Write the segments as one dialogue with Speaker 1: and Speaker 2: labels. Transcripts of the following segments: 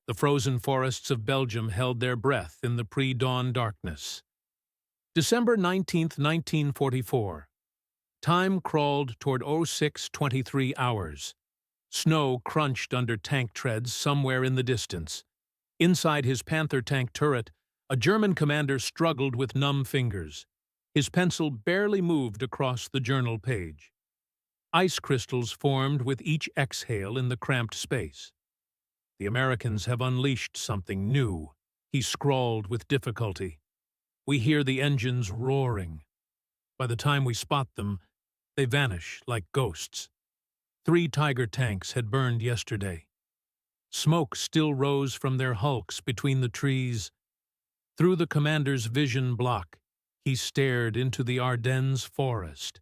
Speaker 1: The frozen forests of Belgium held their breath in the pre-dawn darkness. December 19, 1944. Time crawled toward 06:23 hours. Snow crunched under tank treads somewhere in the distance. Inside his Panther tank turret, a German commander struggled with numb fingers. His pencil barely moved across the journal page. Ice crystals formed with each exhale in the cramped space. "The Americans have unleashed something new," he scrawled with difficulty. "We hear the engines roaring. By the time we spot them, they vanish like ghosts." 3 Tiger tanks had burned yesterday. Smoke still rose from their hulks between the trees. Through the commander's vision block, he stared into the Ardennes forest.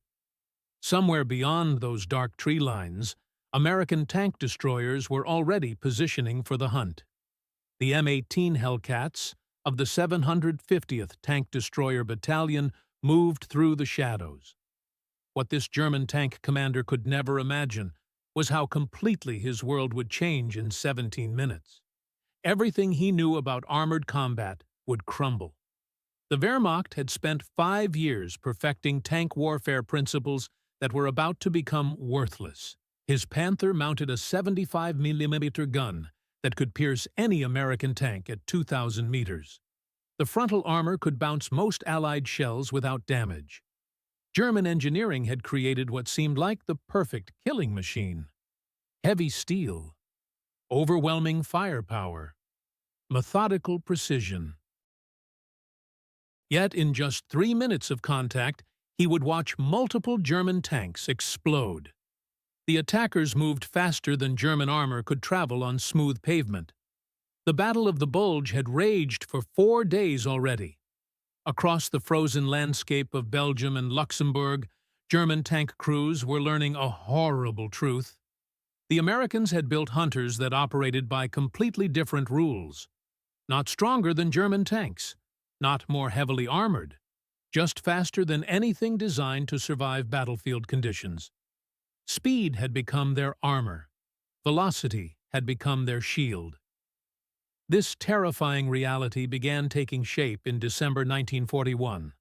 Speaker 1: Somewhere beyond those dark tree lines, American tank destroyers were already positioning for the hunt. The M18 Hellcats of the 750th Tank Destroyer Battalion moved through the shadows. What this German tank commander could never imagine was how completely his world would change in 17 minutes. Everything he knew about armored combat would crumble. The Wehrmacht had spent 5 years perfecting tank warfare principles that were about to become worthless. His Panther mounted a 75mm gun that could pierce any American tank at 2,000 meters. The frontal armor could bounce most Allied shells without damage. German engineering had created what seemed like the perfect killing machine. Heavy steel, overwhelming firepower, methodical precision. Yet in just 3 minutes of contact, he would watch multiple German tanks explode. The attackers moved faster than German armor could travel on smooth pavement. The Battle of the Bulge had raged for 4 days already. Across the frozen landscape of Belgium and Luxembourg, German tank crews were learning a horrible truth. The Americans had built hunters that operated by completely different rules. Not stronger than German tanks, not more heavily armored, just faster than anything designed to survive battlefield conditions. Speed had become their armor. Velocity had become their shield. This terrifying reality began taking shape in December 1941.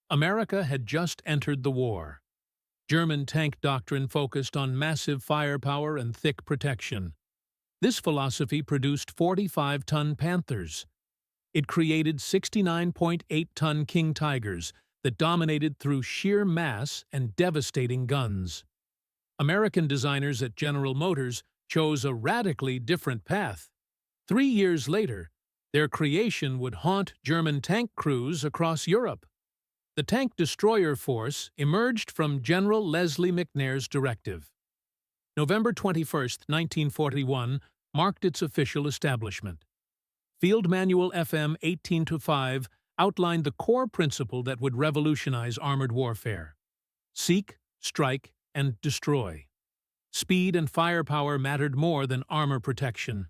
Speaker 1: America had just entered the war. German tank doctrine focused on massive firepower and thick protection. This philosophy produced 45-ton Panthers. It created 69.8-ton King Tigers that dominated through sheer mass and devastating guns. American designers at General Motors chose a radically different path. 3 years later, their creation would haunt German tank crews across Europe. The tank destroyer force emerged from General Leslie McNair's directive. November 21, 1941, marked its official establishment. Field Manual FM 18-5 outlined the core principle that would revolutionize armored warfare: seek, strike, and destroy. Speed and firepower mattered more than armor protection.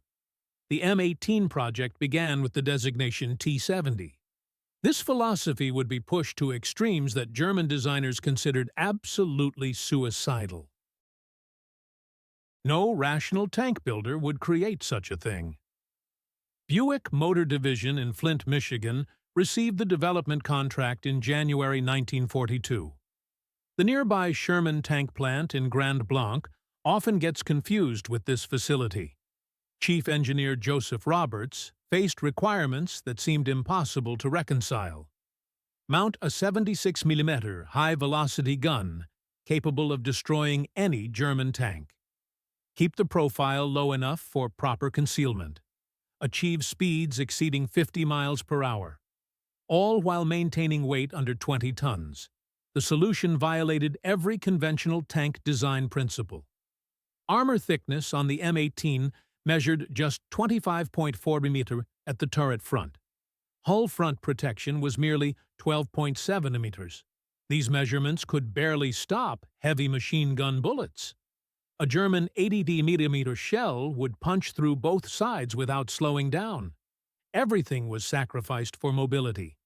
Speaker 1: The M18 project began with the designation T-70. This philosophy would be pushed to extremes that German designers considered absolutely suicidal. No rational tank builder would create such a thing. Buick Motor Division in Flint, Michigan, received the development contract in January 1942. The nearby Sherman tank plant in Grand Blanc often gets confused with this facility. Chief Engineer Joseph Roberts faced requirements that seemed impossible to reconcile. Mount a 76mm high-velocity gun capable of destroying any German tank. Keep the profile low enough for proper concealment. Achieve speeds exceeding 50 miles per hour, all while maintaining weight under 20 tons. The solution violated every conventional tank design principle. Armor thickness on the M18 measured just 25.4 mm at the turret front. Hull front protection was merely 12.7 mm. These measurements could barely stop heavy machine gun bullets. A German 80mm shell would punch through both sides without slowing down. Everything was sacrificed for mobility.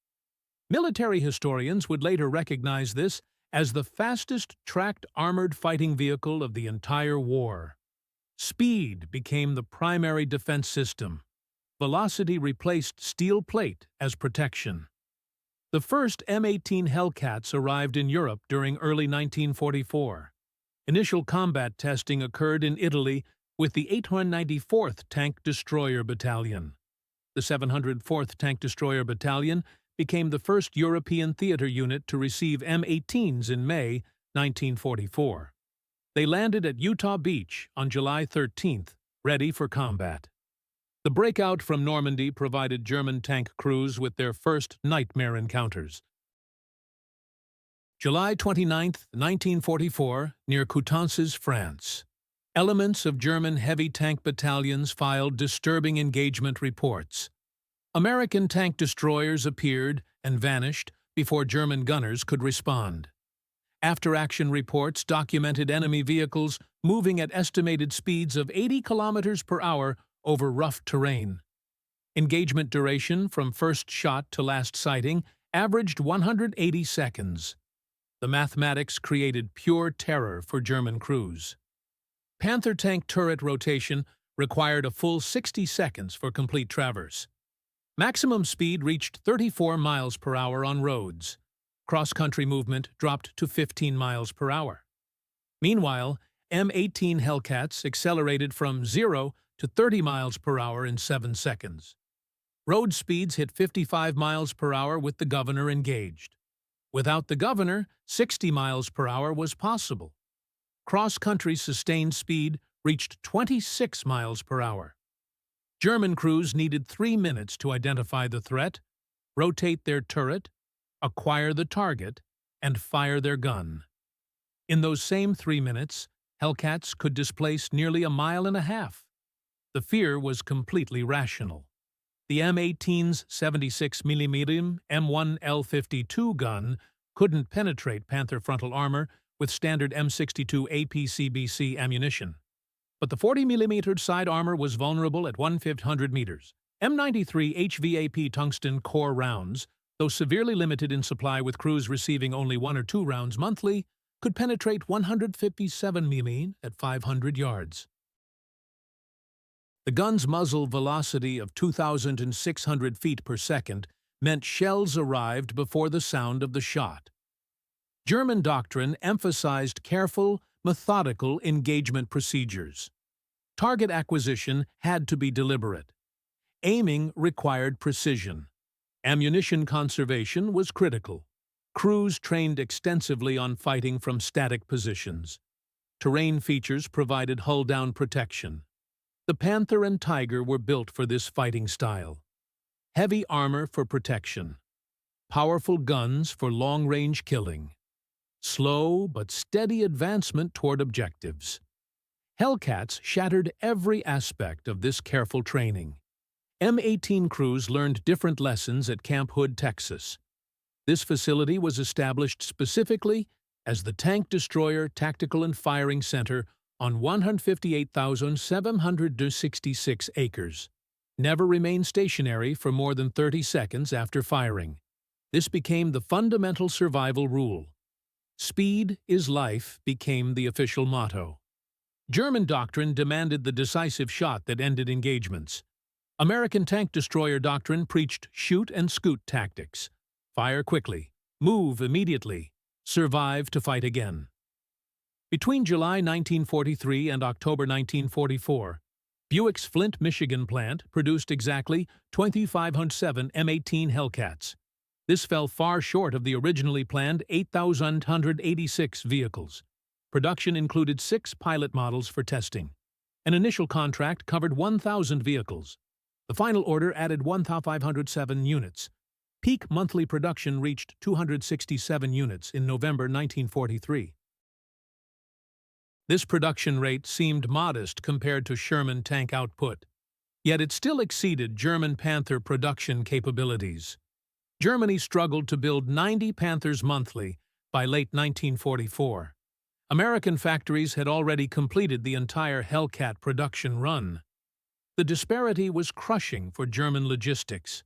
Speaker 1: Military historians would later recognize this as the fastest tracked armored fighting vehicle of the entire war. Speed became the primary defense system. velocity replaced steel plate as protection. The first M18 Hellcats arrived in Europe during early 1944. Initial combat testing occurred in Italy with the 894th Tank Destroyer Battalion. The 704th Tank Destroyer Battalion became the first European theater unit to receive M18s in May 1944. They landed at Utah Beach on July 13th, ready for combat. The breakout from Normandy provided German tank crews with their first nightmare encounters. July 29, 1944, near Coutances, France. Elements of German heavy tank battalions filed disturbing engagement reports. American tank destroyers appeared and vanished before German gunners could respond. After-action reports documented enemy vehicles moving at estimated speeds of 80 kilometers per hour over rough terrain. Engagement duration from first shot to last sighting averaged 180 seconds. The mathematics created pure terror for German crews. Panther tank turret rotation required a full 60 seconds for complete traverse. Maximum speed reached 34 miles per hour on roads. Cross-country movement dropped to 15 miles per hour. Meanwhile, M18 Hellcats accelerated from 0 to 30 miles per hour in 7 seconds. Road speeds hit 55 miles per hour with the governor engaged. Without the governor, 60 miles per hour was possible. Cross-country sustained speed reached 26 miles per hour. German crews needed 3 minutes to identify the threat, rotate their turret, acquire the target, and fire their gun. In those same 3 minutes, Hellcats could displace nearly a mile and a half. The fear was completely rational. The M18's 76mm M1L52 gun couldn't penetrate Panther frontal armor with standard M62 APCBC ammunition. But the 40mm side armor was vulnerable at 1,500 meters. M93 HVAP tungsten core rounds, though severely limited in supply with crews receiving only 1 or 2 rounds monthly, could penetrate 157mm at 500 yards. The gun's muzzle velocity of 2,600 feet per second meant shells arrived before the sound of the shot. German doctrine emphasized careful, methodical engagement procedures. Target acquisition had to be deliberate. Aiming required precision. Ammunition conservation was critical. Crews trained extensively on fighting from static positions. Terrain features provided hull-down protection. The Panther and Tiger were built for this fighting style. Heavy armor for protection. Powerful guns for long-range killing. Slow but steady advancement toward objectives. Hellcats shattered every aspect of this careful training. M18 crews learned different lessons at Camp Hood, Texas. This facility was established specifically as the Tank Destroyer Tactical and Firing Center on 158,766 acres. Never remain stationary for more than 30 seconds after firing. This became the fundamental survival rule. Speed is life became the official motto. German doctrine demanded the decisive shot that ended engagements. American tank destroyer doctrine preached shoot and scoot tactics. Fire quickly, move immediately, survive to fight again. Between July 1943 and October 1944, Buick's Flint, Michigan plant produced exactly 2,507 M18 Hellcats. This fell far short of the originally planned 8,186 vehicles. Production included 6 pilot models for testing. An initial contract covered 1,000 vehicles. The final order added 1,507 units. Peak monthly production reached 267 units in November 1943. This production rate seemed modest compared to Sherman tank output, yet it still exceeded German Panther production capabilities. Germany struggled to build 90 Panthers monthly by late 1944. American factories had already completed the entire Hellcat production run. The disparity was crushing for German logistics.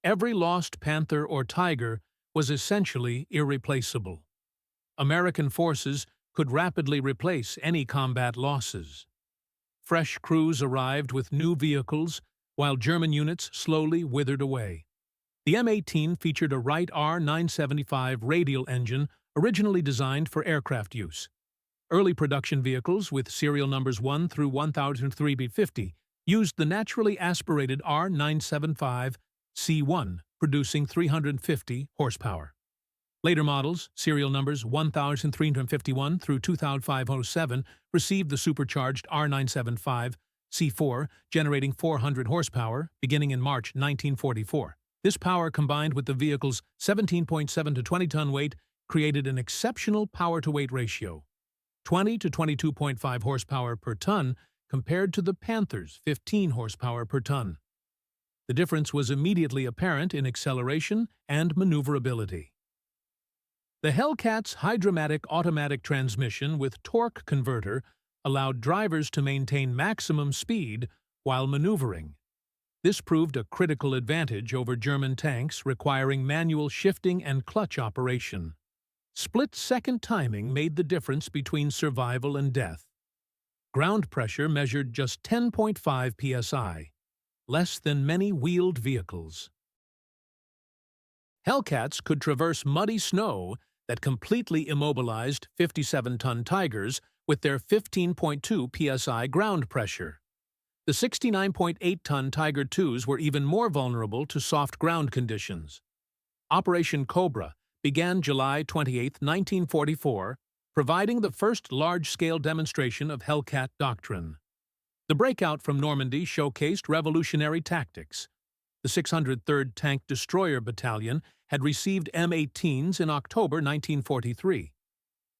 Speaker 1: Every lost Panther or Tiger was essentially irreplaceable. American forces could rapidly replace any combat losses. Fresh crews arrived with new vehicles, while German units slowly withered away. The M18 featured a Wright R975 radial engine originally designed for aircraft use. Early production vehicles with serial numbers 1 through 1003B50 used the naturally aspirated R975C1, producing 350 horsepower. Later models, serial numbers 1351 through 2507, received the supercharged R975C4, generating 400 horsepower, beginning in March 1944. This power, combined with the vehicle's 17.7 to 20-ton weight, created an exceptional power-to-weight ratio, 20 to 22.5 horsepower per ton, compared to the Panther's 15 horsepower per ton. The difference was immediately apparent in acceleration and maneuverability. The Hellcats' hydromatic automatic transmission with torque converter allowed drivers to maintain maximum speed while maneuvering. This proved a critical advantage over German tanks requiring manual shifting and clutch operation. Split-second timing made the difference between survival and death. Ground pressure measured just 10.5 psi, less than many wheeled vehicles. Hellcats could traverse muddy snow that completely immobilized 57-ton Tigers with their 15.2 psi ground pressure. The 69.8-ton Tiger IIs were even more vulnerable to soft ground conditions. Operation Cobra began July 28, 1944, providing the first large-scale demonstration of Hellcat doctrine. The breakout from Normandy showcased revolutionary tactics. The 603rd Tank Destroyer Battalion had received M18s in October 1943.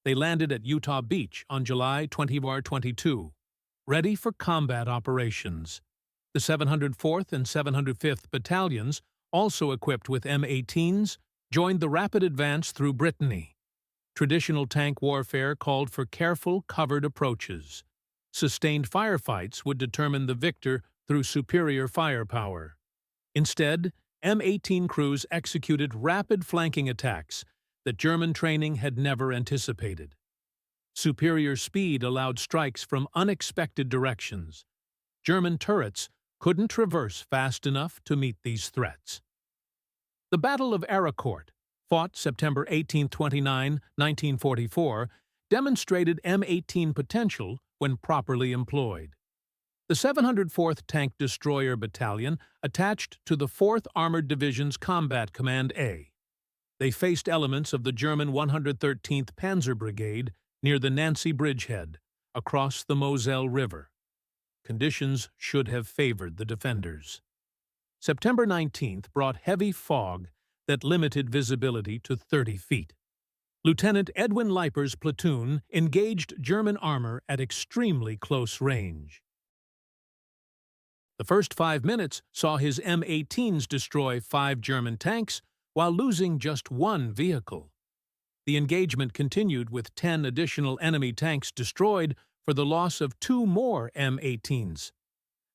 Speaker 1: They landed at Utah Beach on July 22, ready for combat operations. The 704th and 705th Battalions, also equipped with M18s, joined the rapid advance through Brittany. Traditional tank warfare called for careful, covered approaches. Sustained firefights would determine the victor through superior firepower. Instead, M18 crews executed rapid flanking attacks that German training had never anticipated. Superior speed allowed strikes from unexpected directions. German turrets couldn't traverse fast enough to meet these threats. The Battle of Aracourt, fought September 18-29, 1944, demonstrated M18 potential when properly employed. The 704th Tank Destroyer Battalion attached to the 4th Armored Division's Combat Command A. They faced elements of the German 113th Panzer Brigade near the Nancy Bridgehead, across the Moselle River. Conditions should have favored the defenders. September 19th brought heavy fog that limited visibility to 30 feet. Lieutenant Edwin Leiper's platoon engaged German armor at extremely close range. The first 5 minutes saw his M18s destroy 5 German tanks while losing just 1 vehicle. The engagement continued with 10 additional enemy tanks destroyed for the loss of 2 more M18s.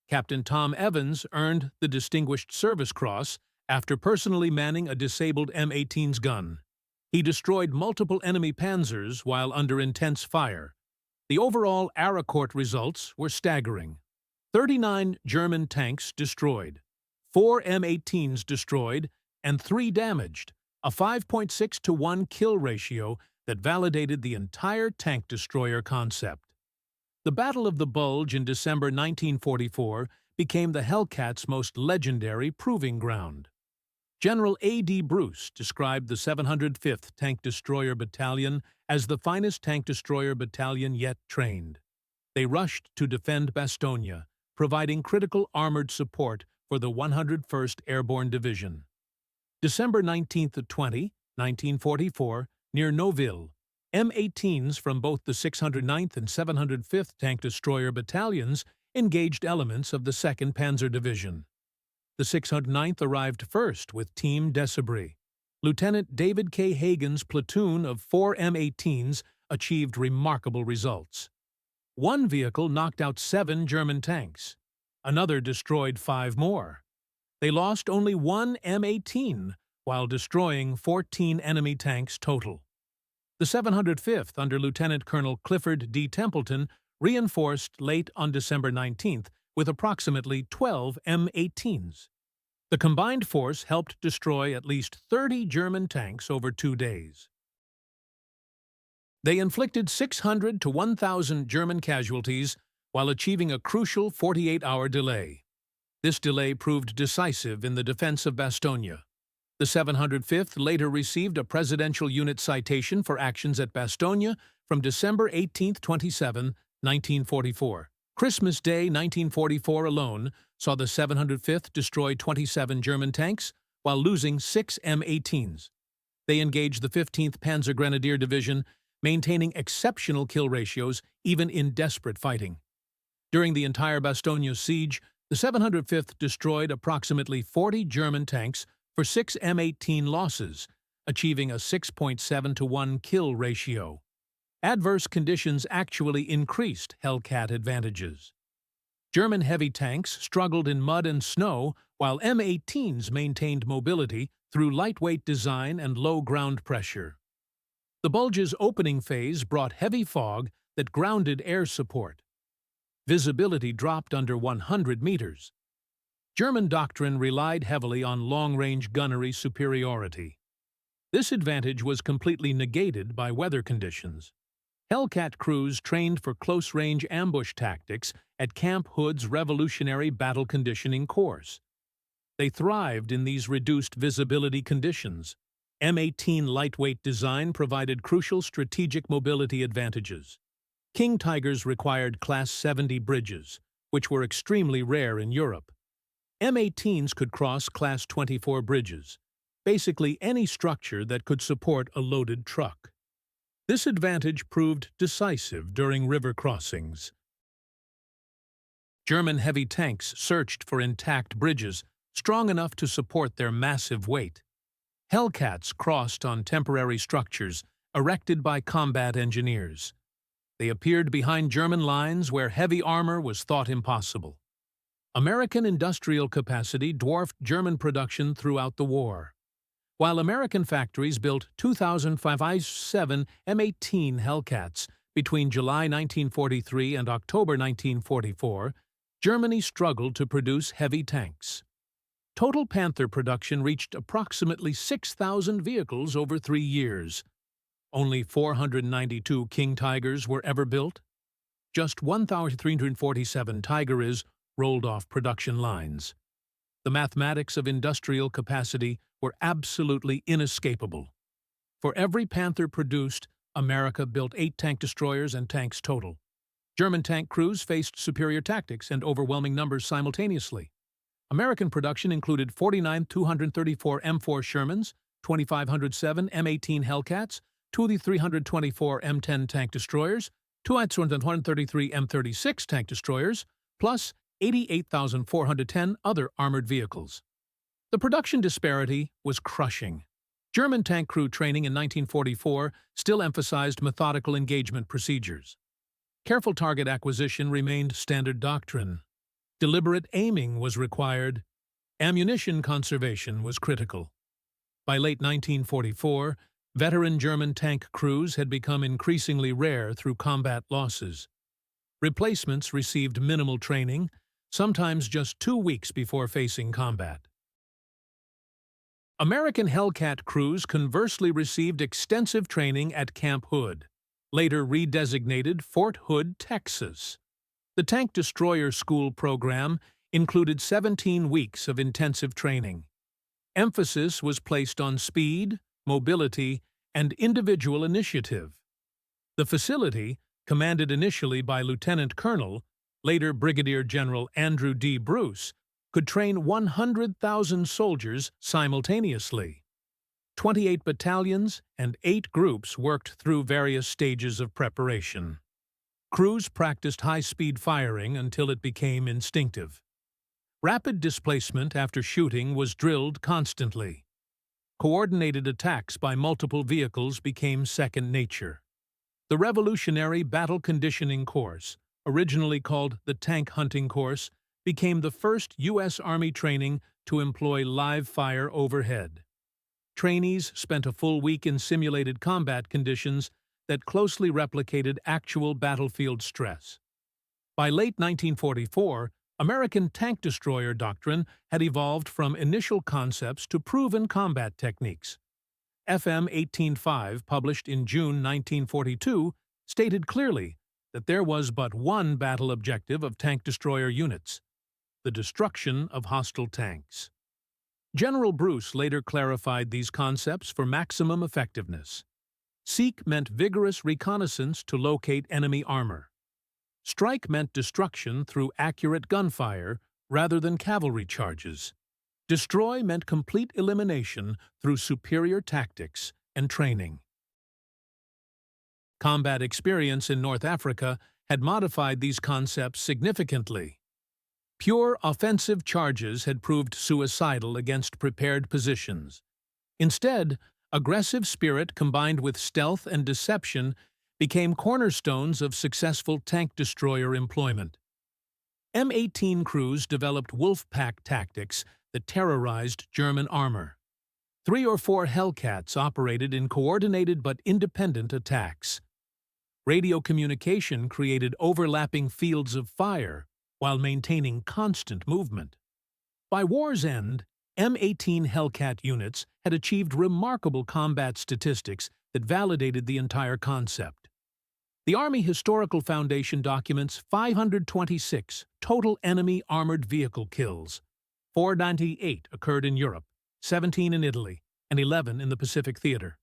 Speaker 1: Captain Tom Evans earned the Distinguished Service Cross after personally manning a disabled M18's gun. He destroyed multiple enemy panzers while under intense fire. The overall Aracourt results were staggering. 39 German tanks destroyed, 4 M18s destroyed, and 3 damaged, a 5.6 to 1 kill ratio that validated the entire tank destroyer concept. The Battle of the Bulge in December 1944 became the Hellcats' most legendary proving ground. General A.D. Bruce described the 705th Tank Destroyer Battalion as the finest tank destroyer battalion yet trained. They rushed to defend Bastogne, providing critical armored support for the 101st Airborne Division. December 19 to 20, 1944, near Noville, M18s from both the 609th and 705th Tank Destroyer Battalions engaged elements of the 2nd Panzer Division. The 609th arrived first with Team Decibri. Lieutenant David K. Hagen's platoon of 4 M18s achieved remarkable results. One vehicle knocked out 7 German tanks. Another destroyed 5 more. They lost only 1 M18 while destroying 14 enemy tanks total. The 705th, under Lieutenant Colonel Clifford D. Templeton, reinforced late on December 19th with approximately 12 M18s. The combined force helped destroy at least 30 German tanks over 2 days. They inflicted 600 to 1,000 German casualties while achieving a crucial 48-hour delay. This delay proved decisive in the defense of Bastogne. The 705th later received a Presidential Unit Citation for actions at Bastogne from December 18, 27, 1944. Christmas Day 1944 alone saw the 705th destroy 27 German tanks while losing 6 M18s. They engaged the 15th Panzer Grenadier Division, maintaining exceptional kill ratios even in desperate fighting. During the entire Bastogne siege, the 705th destroyed approximately 40 German tanks for 6 M18 losses, achieving a 6.7 to 1 kill ratio. Adverse conditions actually increased Hellcat advantages. German heavy tanks struggled in mud and snow, while M18s maintained mobility through lightweight design and low ground pressure. The Bulge's opening phase brought heavy fog that grounded air support. Visibility dropped under 100 meters. German doctrine relied heavily on long-range gunnery superiority. This advantage was completely negated by weather conditions. Hellcat crews trained for close-range ambush tactics at Camp Hood's revolutionary battle conditioning course. They thrived in these reduced visibility conditions. M18 lightweight design provided crucial strategic mobility advantages. King Tigers required Class 70 bridges, which were extremely rare in Europe. M18s could cross Class 24 bridges, basically any structure that could support a loaded truck. This advantage proved decisive during river crossings. German heavy tanks searched for intact bridges strong enough to support their massive weight. Hellcats crossed on temporary structures erected by combat engineers. They appeared behind German lines where heavy armor was thought impossible. American industrial capacity dwarfed German production throughout the war. While American factories built 2,557 M18 Hellcats between July 1943 and October 1944, Germany struggled to produce heavy tanks. Total Panther production reached approximately 6,000 vehicles over 3 years. Only 492 King Tigers were ever built. Just 1,347 Tigeres rolled off production lines. The mathematics of industrial capacity were absolutely inescapable. For every Panther produced, America built 8 tank destroyers and tanks total. German tank crews faced superior tactics and overwhelming numbers simultaneously. American production included 49,234 M4 Shermans, 2,507 M18 Hellcats, 2,324 M10 tank destroyers, 2,133 M36 tank destroyers, plus 88,410 other armored vehicles. The production disparity was crushing. German tank crew training in 1944 still emphasized methodical engagement procedures. Careful target acquisition remained standard doctrine. Deliberate aiming was required. Ammunition conservation was critical. By late 1944, veteran German tank crews had become increasingly rare through combat losses. Replacements received minimal training, sometimes just 2 weeks before facing combat. American Hellcat crews conversely received extensive training at Camp Hood, later redesignated Fort Hood, Texas. The Tank Destroyer School program included 17 weeks of intensive training. Emphasis was placed on speed, mobility, and individual initiative. The facility, commanded initially by Lieutenant Colonel, later Brigadier General Andrew D. Bruce, could train 100,000 soldiers simultaneously. 28 battalions and 8 groups worked through various stages of preparation. Crews practiced high-speed firing until it became instinctive. Rapid displacement after shooting was drilled constantly. Coordinated attacks by multiple vehicles became second nature. The revolutionary battle conditioning course, originally called the Tank Hunting Course, became the first U.S. Army training to employ live fire overhead. Trainees spent a full week in simulated combat conditions that closely replicated actual battlefield stress. By late 1944, American tank destroyer doctrine had evolved from initial concepts to proven combat techniques. FM 18.5, published in June 1942, stated clearly that there was but one battle objective of tank destroyer units: the destruction of hostile tanks. General Bruce later clarified these concepts for maximum effectiveness. Seek meant vigorous reconnaissance to locate enemy armor. Strike meant destruction through accurate gunfire rather than cavalry charges. Destroy meant complete elimination through superior tactics and training. Combat experience in North Africa had modified these concepts significantly. Pure offensive charges had proved suicidal against prepared positions. Instead, aggressive spirit combined with stealth and deception became cornerstones of successful tank destroyer employment. M18 crews developed wolf pack tactics that terrorized German armor. 3 or 4 Hellcats operated in coordinated but independent attacks. Radio communication created overlapping fields of fire while maintaining constant movement. By war's end, M18 Hellcat units had achieved remarkable combat statistics that validated the entire concept. The Army Historical Foundation documents 526 total enemy armored vehicle kills. 498 occurred in Europe, 17 in Italy, and 11 in the Pacific Theater.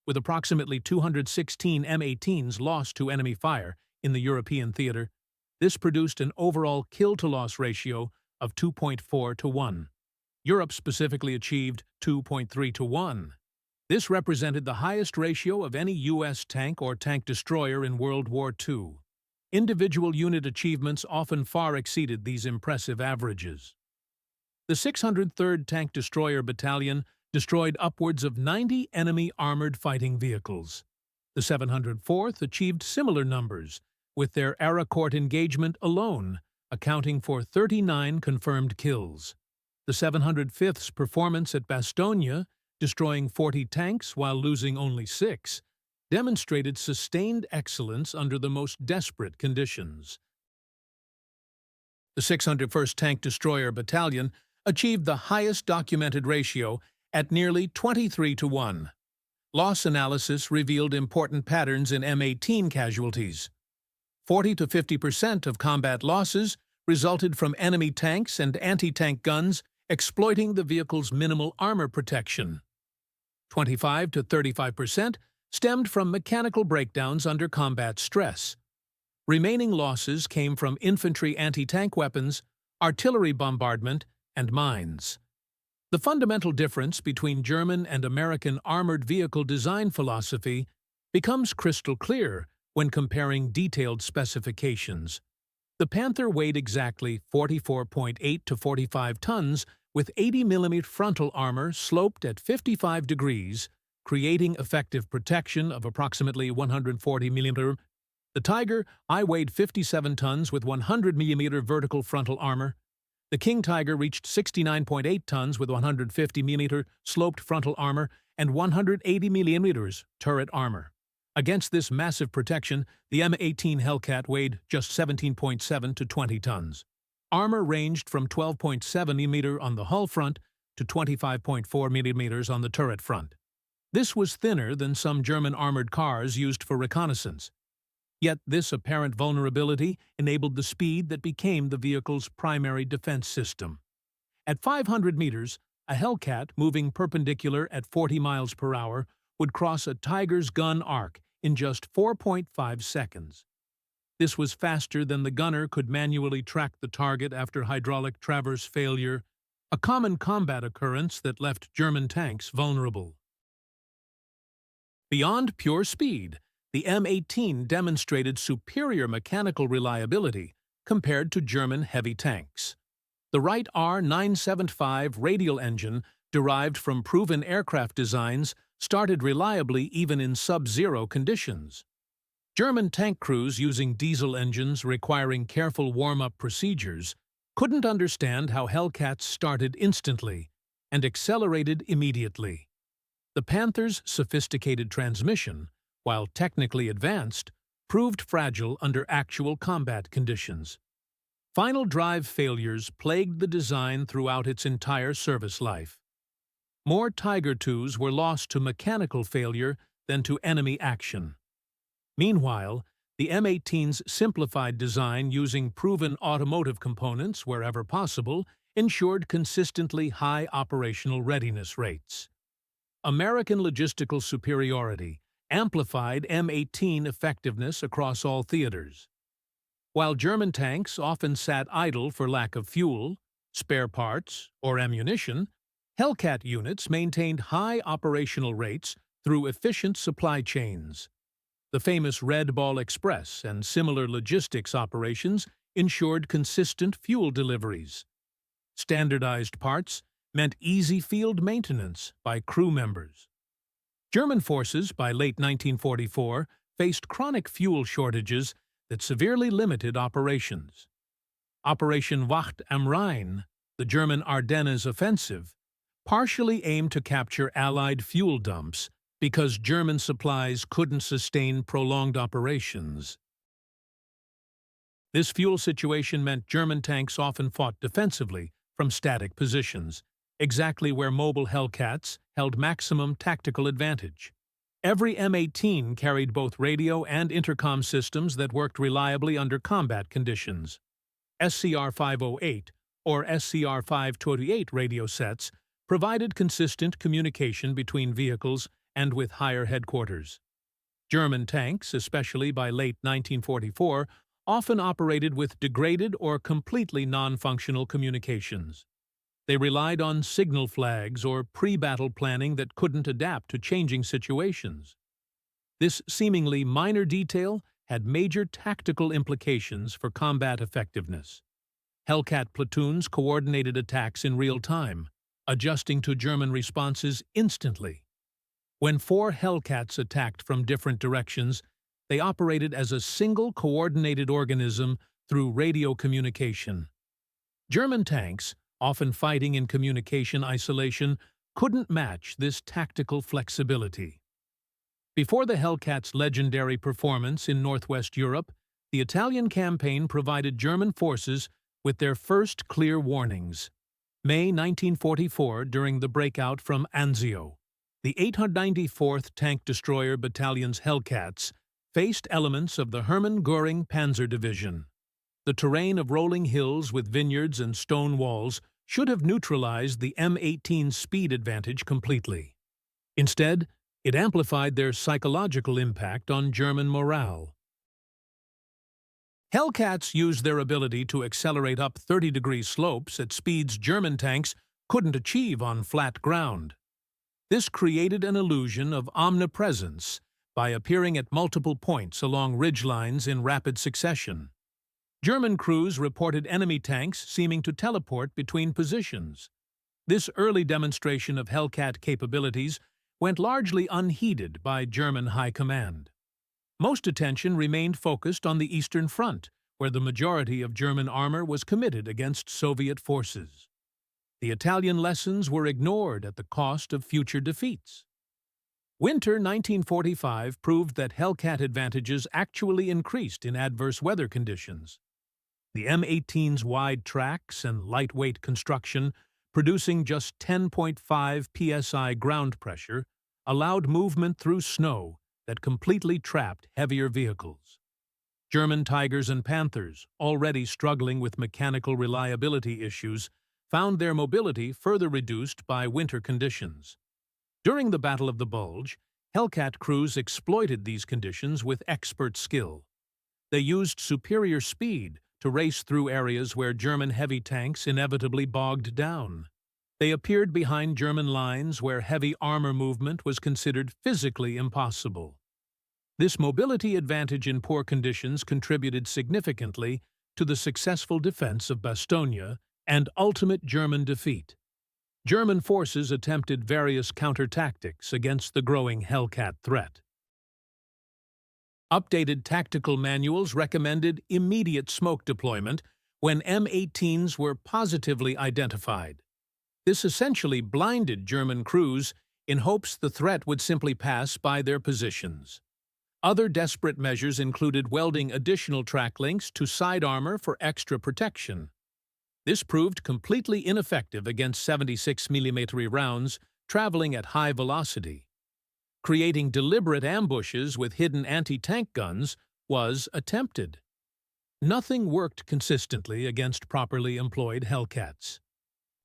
Speaker 1: With approximately 216 M18s lost to enemy fire in the European theater, this produced an overall kill-to-loss ratio of 2.4 to 1. Europe specifically achieved 2.3 to 1. This represented the highest ratio of any U.S. tank or tank destroyer in World War II. Individual unit achievements often far exceeded these impressive averages. The 603rd Tank Destroyer Battalion destroyed upwards of 90 enemy armored fighting vehicles. The 704th achieved similar numbers, with their Aracourt engagement alone accounting for 39 confirmed kills. The 705th's performance at Bastogne, destroying 40 tanks while losing only 6, demonstrated sustained excellence under the most desperate conditions. The 601st Tank Destroyer Battalion achieved the highest documented ratio at nearly 23 to 1. Loss analysis revealed important patterns in M18 casualties. 40 to 50% of combat losses resulted from enemy tanks and anti-tank guns exploiting the vehicle's minimal armor protection. 25 to 35% stemmed from mechanical breakdowns under combat stress. Remaining losses came from infantry anti-tank weapons, artillery bombardment, and mines. The fundamental difference between German and American armored vehicle design philosophy becomes crystal clear when comparing detailed specifications. The Panther weighed exactly 44.8 to 45 tons with 80mm frontal armor sloped at 55 degrees, creating effective protection of approximately 140mm. The Tiger I weighed 57 tons with 100mm vertical frontal armor. The King Tiger reached 69.8 tons with 150mm sloped frontal armor and 180mm turret armor. Against this massive protection, the M18 Hellcat weighed just 17.7 to 20 tons. Armor ranged from 12.7mm on the hull front to 25.4mm on the turret front. This was thinner than some German armored cars used for reconnaissance. Yet this apparent vulnerability enabled the speed that became the vehicle's primary defense system. At 500 meters, a Hellcat moving perpendicular at 40 miles per hour would cross a Tiger's gun arc in just 4.5 seconds. This was faster than the gunner could manually track the target after hydraulic traverse failure, a common combat occurrence that left German tanks vulnerable. Beyond pure speed, the M18 demonstrated superior mechanical reliability compared to German heavy tanks. The Wright R975 radial engine, derived from proven aircraft designs, started reliably even in sub-zero conditions. German tank crews using diesel engines requiring careful warm-up procedures couldn't understand how Hellcats started instantly and accelerated immediately. The Panther's sophisticated transmission, while technically advanced, proved fragile under actual combat conditions. Final drive failures plagued the design throughout its entire service life. More Tiger IIs were lost to mechanical failure than to enemy action. Meanwhile, the M18's simplified design using proven automotive components wherever possible ensured consistently high operational readiness rates. American logistical superiority amplified M18 effectiveness across all theaters. While German tanks often sat idle for lack of fuel, spare parts, or ammunition, Hellcat units maintained high operational rates through efficient supply chains. The famous Red Ball Express and similar logistics operations ensured consistent fuel deliveries. Standardized parts meant easy field maintenance by crew members. German forces, by late 1944, faced chronic fuel shortages that severely limited operations. Operation Wacht am Rhein, the German Ardennes offensive, partially aimed to capture Allied fuel dumps because German supplies couldn't sustain prolonged operations. This fuel situation meant German tanks often fought defensively from static positions, exactly where mobile Hellcats held maximum tactical advantage. Every M18 carried both radio and intercom systems that worked reliably under combat conditions. SCR 508 or SCR 528 radio sets provided consistent communication between vehicles and with higher headquarters. German tanks, especially by late 1944, often operated with degraded or completely non-functional communications. They relied on signal flags or pre-battle planning that couldn't adapt to changing situations. This seemingly minor detail had major tactical implications for combat effectiveness. Hellcat platoons coordinated attacks in real time, adjusting to German responses instantly. When 4 Hellcats attacked from different directions, they operated as a single coordinated organism through radio communication. German tanks, often fighting in communication isolation, couldn't match this tactical flexibility. Before the Hellcats' legendary performance in Northwest Europe, the Italian campaign provided German forces with their first clear warnings. May 1944, during the breakout from Anzio, the 894th Tank Destroyer Battalion's Hellcats faced elements of the Hermann Göring Panzer Division. The terrain of rolling hills with vineyards and stone walls should have neutralized the M18's speed advantage completely. Instead, it amplified their psychological impact on German morale. Hellcats used their ability to accelerate up 30-degree slopes at speeds German tanks couldn't achieve on flat ground. This created an illusion of omnipresence by appearing at multiple points along ridgelines in rapid succession. German crews reported enemy tanks seeming to teleport between positions. This early demonstration of Hellcat capabilities went largely unheeded by German high command. Most attention remained focused on the Eastern Front, where the majority of German armor was committed against Soviet forces. The Italian lessons were ignored at the cost of future defeats. Winter 1945 proved that Hellcat advantages actually increased in adverse weather conditions. The M18's wide tracks and lightweight construction, producing just 10.5 psi ground pressure, allowed movement through snow that completely trapped heavier vehicles. German Tigers and Panthers, already struggling with mechanical reliability issues, found their mobility further reduced by winter conditions. During the Battle of the Bulge, Hellcat crews exploited these conditions with expert skill. They used superior speed to race through areas where German heavy tanks inevitably bogged down. They appeared behind German lines where heavy armor movement was considered physically impossible. This mobility advantage in poor conditions contributed significantly to the successful defense of Bastogne and ultimate German defeat. German forces attempted various counter-tactics against the growing Hellcat threat. Updated tactical manuals recommended immediate smoke deployment when M18s were positively identified. This essentially blinded German crews in hopes the threat would simply pass by their positions. Other desperate measures included welding additional track links to side armor for extra protection. This proved completely ineffective against 76mm rounds traveling at high velocity. Creating deliberate ambushes with hidden anti-tank guns was attempted. Nothing worked consistently against properly employed Hellcats.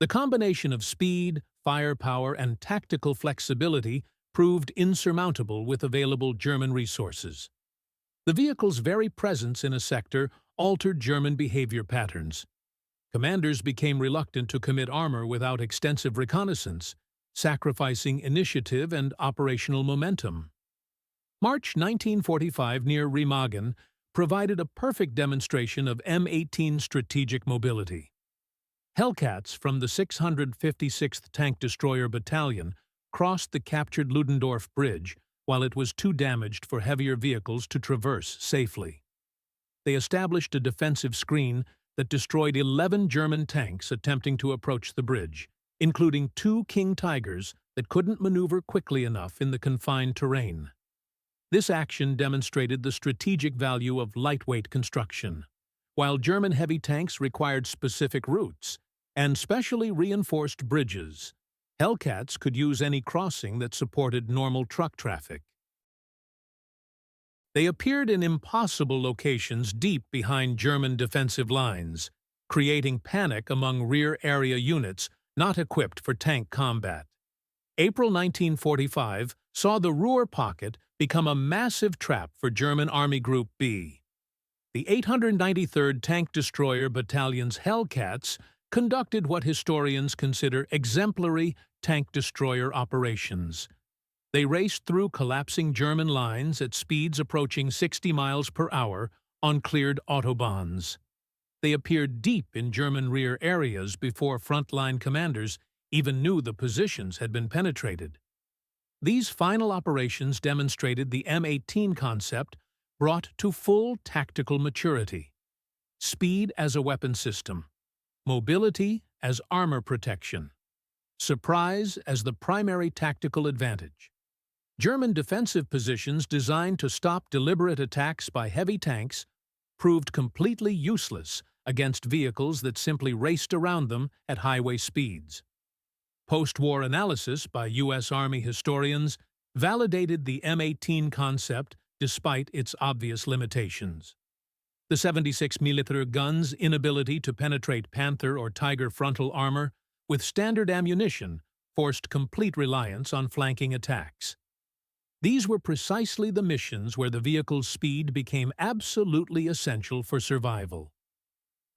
Speaker 1: The combination of speed, firepower, and tactical flexibility proved insurmountable with available German resources. The vehicle's very presence in a sector altered German behavior patterns. Commanders became reluctant to commit armor without extensive reconnaissance, sacrificing initiative and operational momentum. March 1945 near Remagen provided a perfect demonstration of M18 strategic mobility. Hellcats from the 656th Tank Destroyer Battalion crossed the captured Ludendorff Bridge while it was too damaged for heavier vehicles to traverse safely. They established a defensive screen that destroyed 11 German tanks attempting to approach the bridge, including 2 King Tigers that couldn't maneuver quickly enough in the confined terrain. This action demonstrated the strategic value of lightweight construction. While German heavy tanks required specific routes and specially reinforced bridges, Hellcats could use any crossing that supported normal truck traffic. They appeared in impossible locations deep behind German defensive lines, creating panic among rear area units not equipped for tank combat. April 1945 saw the Ruhr Pocket become a massive trap for German Army Group B. The 893rd Tank Destroyer Battalion's Hellcats conducted what historians consider exemplary tank destroyer operations. They raced through collapsing German lines at speeds approaching 60 miles per hour on cleared autobahns. They appeared deep in German rear areas before frontline commanders even knew the positions had been penetrated. These final operations demonstrated the M18 concept brought to full tactical maturity. Speed as a weapon system, mobility as armor protection, surprise as the primary tactical advantage. German defensive positions designed to stop deliberate attacks by heavy tanks proved completely useless against vehicles that simply raced around them at highway speeds. Post-war analysis by U.S. Army historians validated the M18 concept despite its obvious limitations. The 76mm gun's inability to penetrate Panther or Tiger frontal armor with standard ammunition forced complete reliance on flanking attacks. These were precisely the missions where the vehicle's speed became absolutely essential for survival.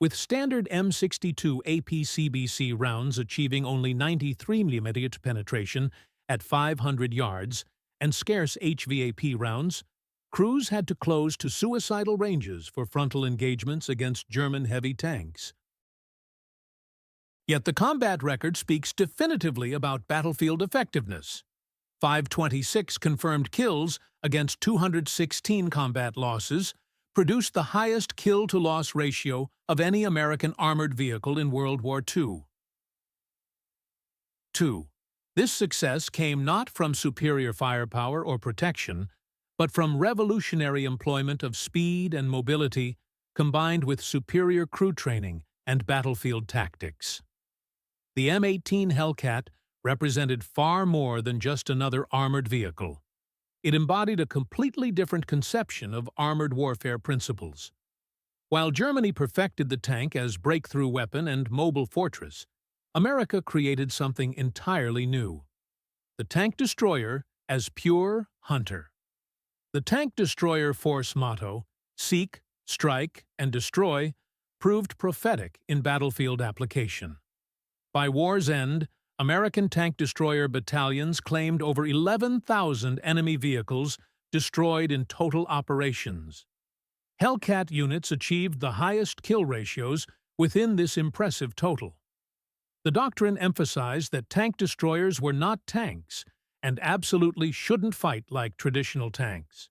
Speaker 1: With standard M62 APCBC rounds achieving only 93mm penetration at 500 yards and scarce HVAP rounds, crews had to close to suicidal ranges for frontal engagements against German heavy tanks. Yet the combat record speaks definitively about battlefield effectiveness. 526 confirmed kills against 216 combat losses produced the highest kill-to-loss ratio of any American armored vehicle in World War II. 2. This success came not from superior firepower or protection, but from revolutionary employment of speed and mobility combined with superior crew training and battlefield tactics. The M18 Hellcat represented far more than just another armored vehicle. It embodied a completely different conception of armored warfare principles. While Germany perfected the tank as breakthrough weapon and mobile fortress, America created something entirely new: the tank destroyer as pure hunter. The tank destroyer force motto, seek, strike, and destroy, proved prophetic in battlefield application. By war's end, American tank destroyer battalions claimed over 11,000 enemy vehicles destroyed in total operations. Hellcat units achieved the highest kill ratios within this impressive total. The doctrine emphasized that tank destroyers were not tanks and absolutely shouldn't fight like traditional tanks.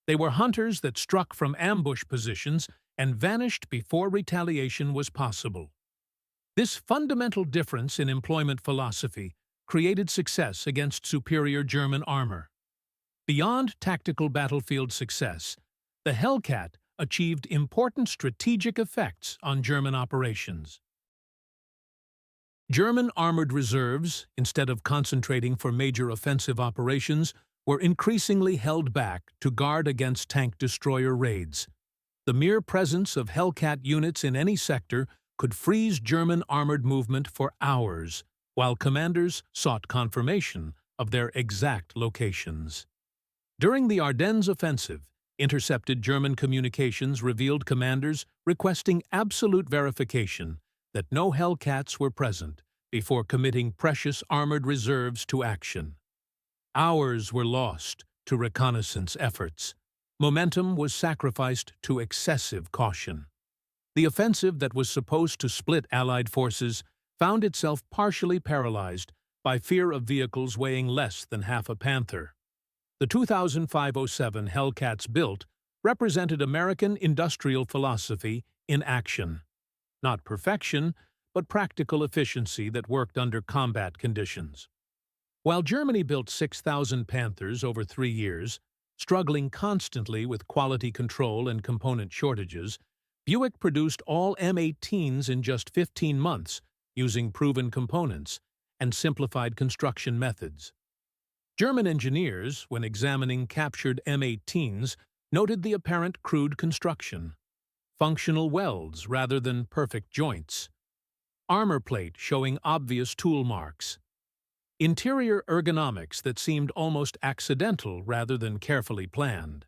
Speaker 1: They were hunters that struck from ambush positions and vanished before retaliation was possible. This fundamental difference in employment philosophy created success against superior German armor. Beyond tactical battlefield success, the Hellcat achieved important strategic effects on German operations. German armored reserves, instead of concentrating for major offensive operations, were increasingly held back to guard against tank destroyer raids. The mere presence of Hellcat units in any sector could freeze German armored movement for hours, while commanders sought confirmation of their exact locations. During the Ardennes offensive, intercepted German communications revealed commanders requesting absolute verification that no Hellcats were present before committing precious armored reserves to action. Hours were lost to reconnaissance efforts. Momentum was sacrificed to excessive caution. The offensive that was supposed to split Allied forces found itself partially paralyzed by fear of vehicles weighing less than half a Panther. The 2005-07 Hellcats built represented American industrial philosophy in action. Not perfection, but practical efficiency that worked under combat conditions. While Germany built 6,000 Panthers over 3 years, struggling constantly with quality control and component shortages, Buick produced all M18s in just 15 months, using proven components and simplified construction methods. German engineers, when examining captured M18s, noted the apparent crude construction, functional welds rather than perfect joints, armor plate showing obvious tool marks, interior ergonomics that seemed almost accidental rather than carefully planned.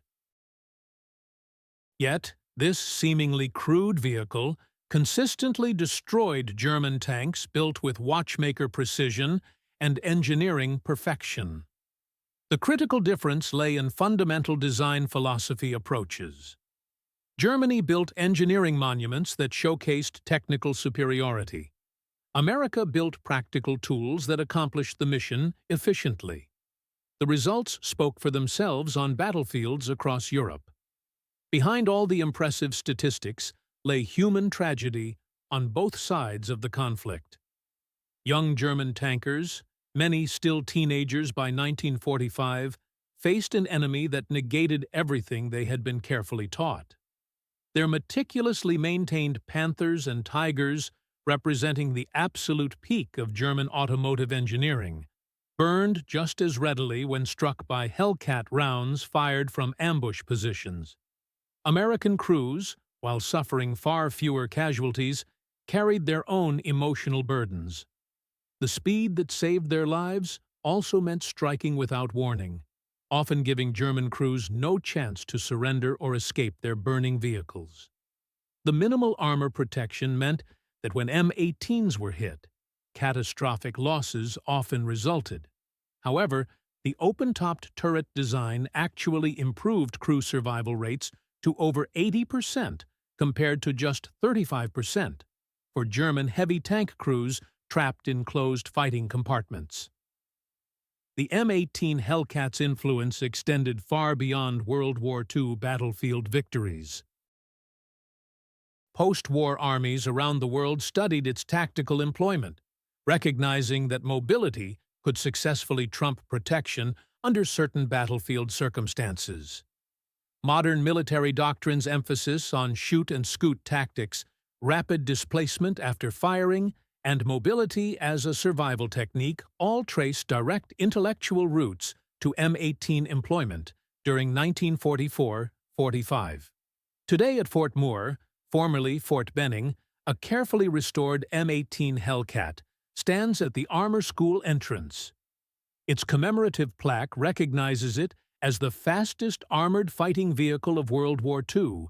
Speaker 1: Yet, this seemingly crude vehicle consistently destroyed German tanks built with watchmaker precision and engineering perfection. The critical difference lay in fundamental design philosophy approaches. Germany built engineering monuments that showcased technical superiority. America built practical tools that accomplished the mission efficiently. The results spoke for themselves on battlefields across Europe. Behind all the impressive statistics lay human tragedy on both sides of the conflict. Young German tankers, many still teenagers by 1945, faced an enemy that negated everything they had been carefully taught. Their meticulously maintained Panthers and Tigers, representing the absolute peak of German automotive engineering, burned just as readily when struck by Hellcat rounds fired from ambush positions. American crews, while suffering far fewer casualties, carried their own emotional burdens. The speed that saved their lives also meant striking without warning, often giving German crews no chance to surrender or escape their burning vehicles. The minimal armor protection meant that when M18s were hit, catastrophic losses often resulted. However, the open-topped turret design actually improved crew survival rates to over 80% compared to just 35% for German heavy tank crews trapped in closed fighting compartments. The M18 Hellcats' influence extended far beyond World War II battlefield victories. Post-war armies around the world studied its tactical employment, recognizing that mobility could successfully trump protection under certain battlefield circumstances. Modern military doctrine's emphasis on shoot-and-scoot tactics, rapid displacement after firing, and mobility as a survival technique all trace direct intellectual roots to M18 employment during 1944-45. Today at Fort Moore, formerly Fort Benning, a carefully restored M18 Hellcat stands at the Armor School entrance. Its commemorative plaque recognizes it as the fastest armored fighting vehicle of World War II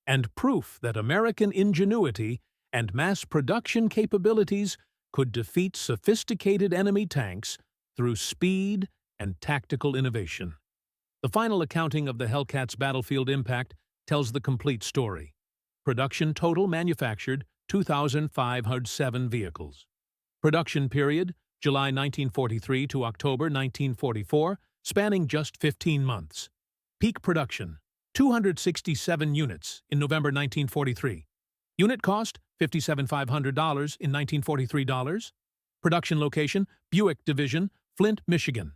Speaker 1: and proof that American ingenuity and mass production capabilities could defeat sophisticated enemy tanks through speed and tactical innovation. The final accounting of the Hellcat's battlefield impact tells the complete story. Production total manufactured 2,507 vehicles. Production period July 1943 to October 1944, spanning just 15 months. Peak production 267 units in November 1943. Unit cost $57,500 in 1943 dollars. Production location Buick Division, Flint, Michigan.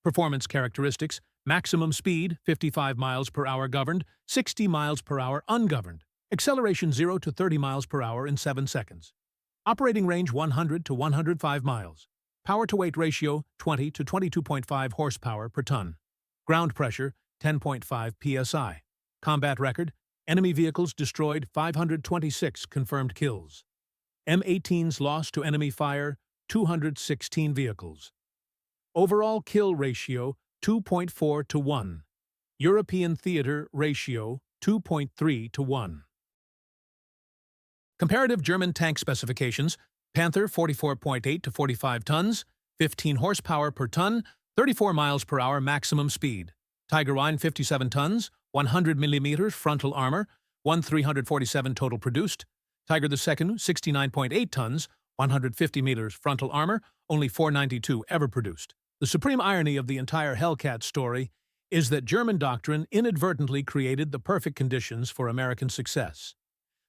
Speaker 1: Performance characteristics Maximum speed, 55 miles per hour governed, 60 miles per hour ungoverned. Acceleration 0 to 30 miles per hour in 7 seconds. Operating range 100 to 105 miles. Power-to-weight ratio 20 to 22.5 horsepower per ton. Ground pressure 10.5 psi. Combat record: enemy vehicles destroyed 526 confirmed kills. M18s lost to enemy fire 216 vehicles. Overall kill ratio 2.4 to 1. European theater ratio 2.3 to 1. Comparative German tank specifications: Panther 44.8 to 45 tons, 15 horsepower per ton, 34 miles per hour maximum speed. Tiger I 57 tons, 100 millimeters frontal armor, 1,347 total produced. Tiger II 69.8 tons, 150 meters frontal armor, only 492 ever produced. The supreme irony of the entire Hellcat story is that German doctrine inadvertently created the perfect conditions for American success.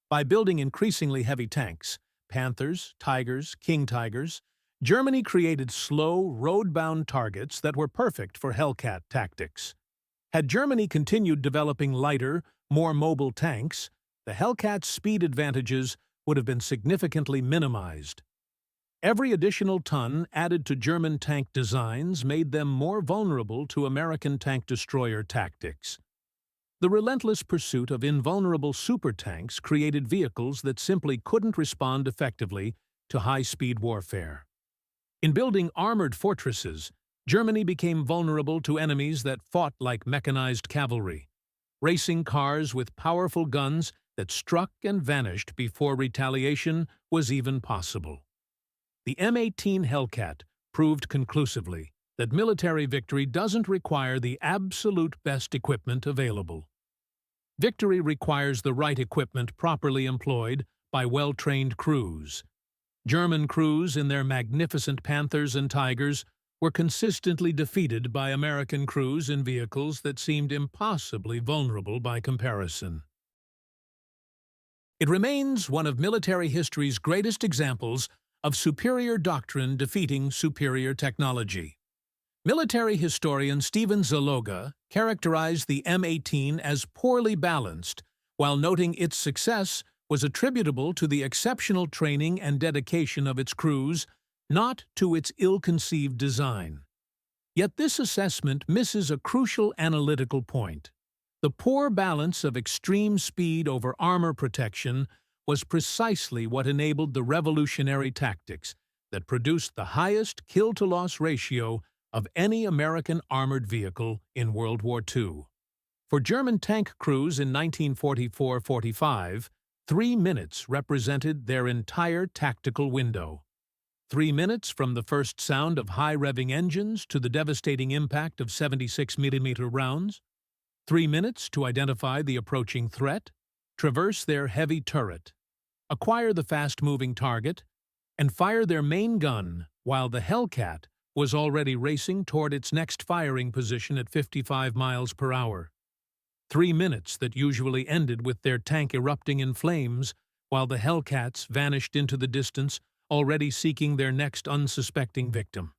Speaker 1: By building increasingly heavy tanks, Panthers, Tigers, King Tigers, Germany created slow, road-bound targets that were perfect for Hellcat tactics. Had Germany continued developing lighter, more mobile tanks, the Hellcat's speed advantages would have been significantly minimized. Every additional ton added to German tank designs made them more vulnerable to American tank destroyer tactics. The relentless pursuit of invulnerable supertanks created vehicles that simply couldn't respond effectively to high-speed warfare. In building armored fortresses, Germany became vulnerable to enemies that fought like mechanized cavalry, racing cars with powerful guns that struck and vanished before retaliation was even possible. The M18 Hellcat proved conclusively that military victory doesn't require the absolute best equipment available. Victory requires the right equipment properly employed by well-trained crews. German crews in their magnificent Panthers and Tigers were consistently defeated by American crews in vehicles that seemed impossibly vulnerable by comparison. It remains one of military history's greatest examples of superior doctrine defeating superior technology. Military historian Stephen Zaloga characterized the M18 as poorly balanced, while noting its success was attributable to the exceptional training and dedication of its crews, not to its ill-conceived design. Yet this assessment misses a crucial analytical point. The poor balance of extreme speed over armor protection was precisely what enabled the revolutionary tactics that produced the highest kill-to-loss ratio of any American armored vehicle in World War II. For German tank crews in 1944-45, 3 minutes represented their entire tactical window. 3 minutes from the first sound of high-revving engines to the devastating impact of 76mm rounds. 3 minutes to identify the approaching threat, traverse their heavy turret, acquire the fast-moving target, and fire their main gun while the Hellcat was already racing toward its next firing position at 55 miles per hour. 3 minutes that usually ended with their tank erupting in flames while the Hellcats vanished into the distance, already seeking their next unsuspecting victim.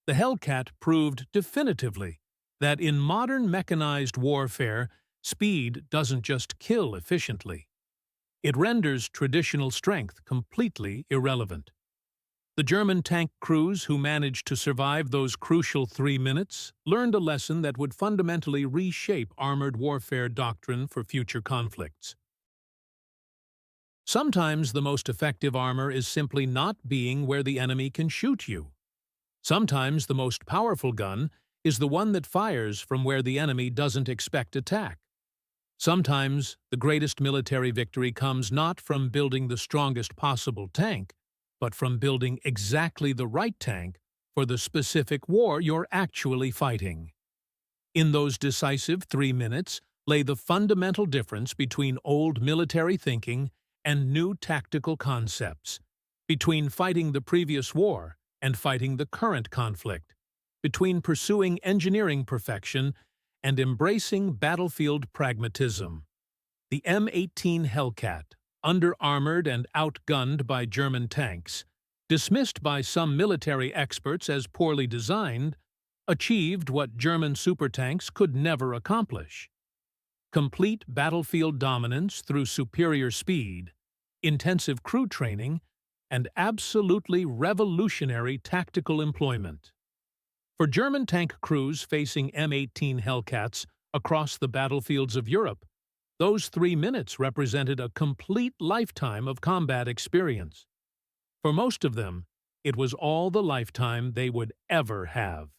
Speaker 1: The Hellcat proved definitively that in modern mechanized warfare, speed doesn't just kill efficiently. It renders traditional strength completely irrelevant. The German tank crews who managed to survive those crucial 3 minutes learned a lesson that would fundamentally reshape armored warfare doctrine for future conflicts. Sometimes the most effective armor is simply not being where the enemy can shoot you. Sometimes the most powerful gun is the one that fires from where the enemy doesn't expect attack. Sometimes the greatest military victory comes not from building the strongest possible tank, but from building exactly the right tank for the specific war you're actually fighting. In those decisive 3 minutes lay the fundamental difference between old military thinking and new tactical concepts, between fighting the previous war and fighting the current conflict, between pursuing engineering perfection and embracing battlefield pragmatism. The M18 Hellcat, under-armored and outgunned by German tanks, dismissed by some military experts as poorly designed, achieved what German supertanks could never accomplish: complete battlefield dominance through superior speed, intensive crew training, and absolutely revolutionary tactical employment. For German tank crews facing M18 Hellcats across the battlefields of Europe, those 3 minutes represented a complete lifetime of combat experience. For most of them, it was all the lifetime they would ever have.